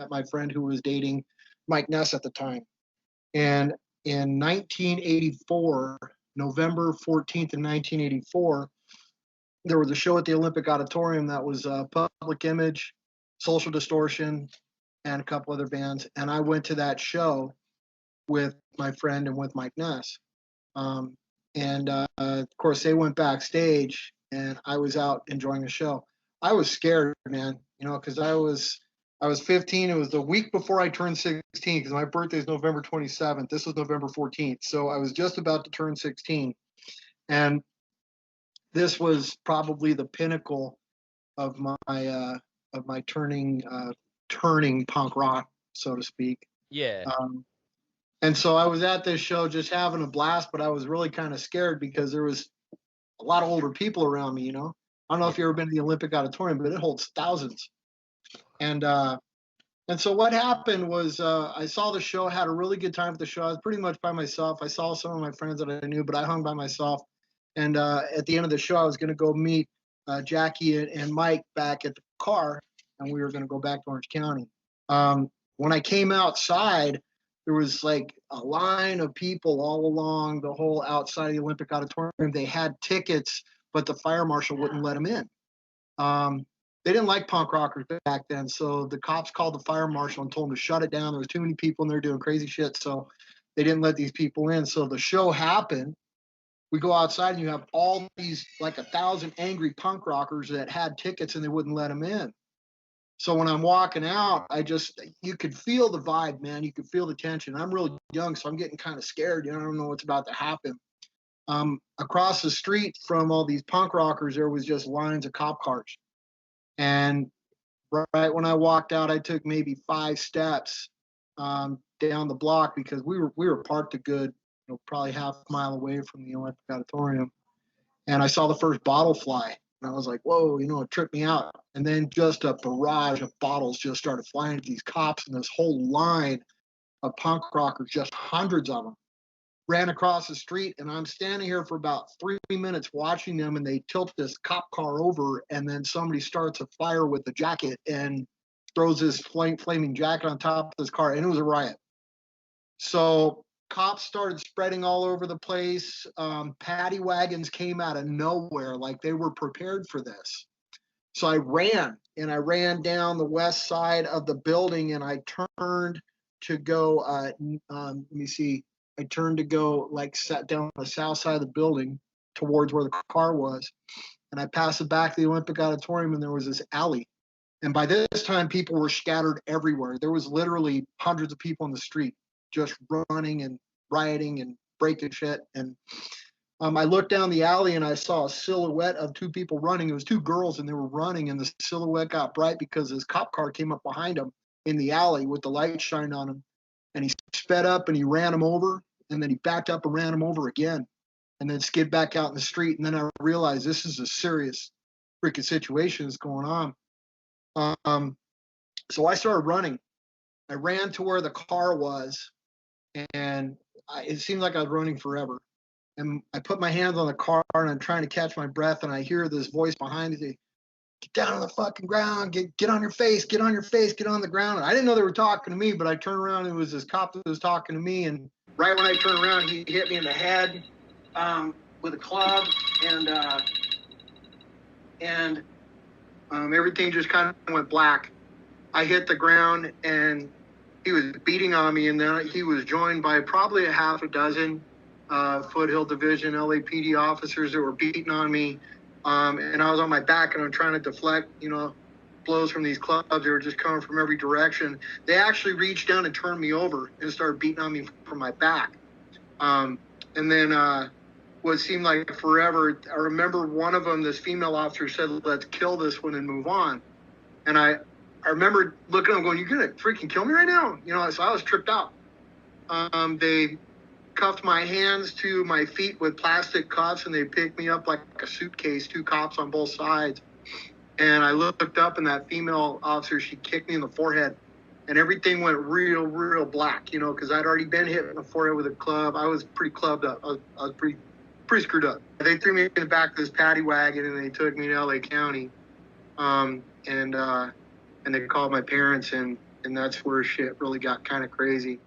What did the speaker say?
met my friend who was dating Mike Ness at the time. And in 1984, November 14th in 1984, there was a show at the Olympic Auditorium that was Public Image, Social Distortion, and a couple other bands. And I went to that show with my friend and with Mike Ness. Of course, they went backstage, and I was out enjoying the show. I was scared, man, because I was 15. It was the week before I turned 16, because my birthday is November 27th. This was November 14th, so I was just about to turn 16, and this was probably the pinnacle of my turning punk rock, so to speak. Yeah. And so I was at this show just having a blast, but I was really kind of scared because there was a lot of older people around me, I don't know if you've ever been to the Olympic Auditorium, but it holds thousands. And so what happened was I saw the show, had a really good time at the show. I was pretty much by myself. I saw some of my friends that I knew, but I hung by myself. And at the end of the show, I was going to go meet Jackie and Mike back at the car, and we were going to go back to Orange County. When I came outside, there was like a line of people all along the whole outside of the Olympic Auditorium. They had tickets, but the fire marshal wouldn't let them in. They didn't like punk rockers back then, so the cops called the fire marshal and told him to shut it down. There was too many people in there doing crazy shit, so they didn't let these people in. So the show happened. We go outside, and you have all these, like 1,000 angry punk rockers that had tickets, and they wouldn't let them in. So when I'm walking out, you could feel the vibe, man. You could feel the tension. I'm real young, so I'm getting kind of scared. I don't know what's about to happen. Across the street from all these punk rockers, there was just lines of cop cars. And right when I walked out, I took maybe 5 steps down the block, because we were parked a good, probably half a mile away from the Olympic Auditorium. And I saw the first bottle fly. And I was like, whoa, it tripped me out. And then just a barrage of bottles just started flying at these cops, and this whole line of punk rockers, just hundreds of them, ran across the street. And I'm standing here for about 3 minutes watching them, and they tilt this cop car over, and then somebody starts a fire with the jacket and throws this flaming jacket on top of this car, and it was a riot. So cops started spreading all over the place. Paddy wagons came out of nowhere, like they were prepared for this. So I ran down the west side of the building, and I turned to go, let me see, I turned to go sat down the south side of the building towards where the car was. And I passed the back of the Olympic Auditorium, and there was this alley. And by this time, people were scattered everywhere. There was literally hundreds of people in the street, just running and rioting and breaking shit. And I looked down the alley, and I saw a silhouette of 2 people running. It was 2 girls, and they were running, and the silhouette got bright because this cop car came up behind them in the alley with the light shining on him. And he sped up, and he ran him over, and then he backed up and ran him over again, and then skid back out in the street. And then I realized this is a serious freaking situation that's going on. So I started running. I ran to where the car was, and it seemed like I was running forever. And I put my hands on the car, and I'm trying to catch my breath, and I hear this voice behind me say, "Get down on the fucking ground, get on your face, get on your face, get on the ground." And I didn't know they were talking to me, but I turned around, and it was this cop that was talking to me. And right when I turned around, he hit me in the head with a club, and everything just kind of went black. I hit the ground, and he was beating on me, and then he was joined by probably a half a dozen Foothill Division LAPD officers that were beating on me. And I was on my back, and I'm trying to deflect, blows from these clubs. They were just coming from every direction. They actually reached down and turned me over and started beating on me from my back. And then what seemed like forever, I remember one of them, this female officer, said, "Let's kill this one and move on." And I remember looking at him going, "You're going to freaking kill me right now?" So I was tripped out. They cuffed my hands to my feet with plastic cuffs, and they picked me up like a suitcase, 2 cops on both sides. And I looked up, and that female officer, she kicked me in the forehead, and everything went real black, because I'd already been hit in the forehead with a club. I was pretty clubbed up. I was pretty screwed up. They threw me in the back of this paddy wagon, and they took me to LA County. And they called my parents, and and that's where shit really got kind of crazy.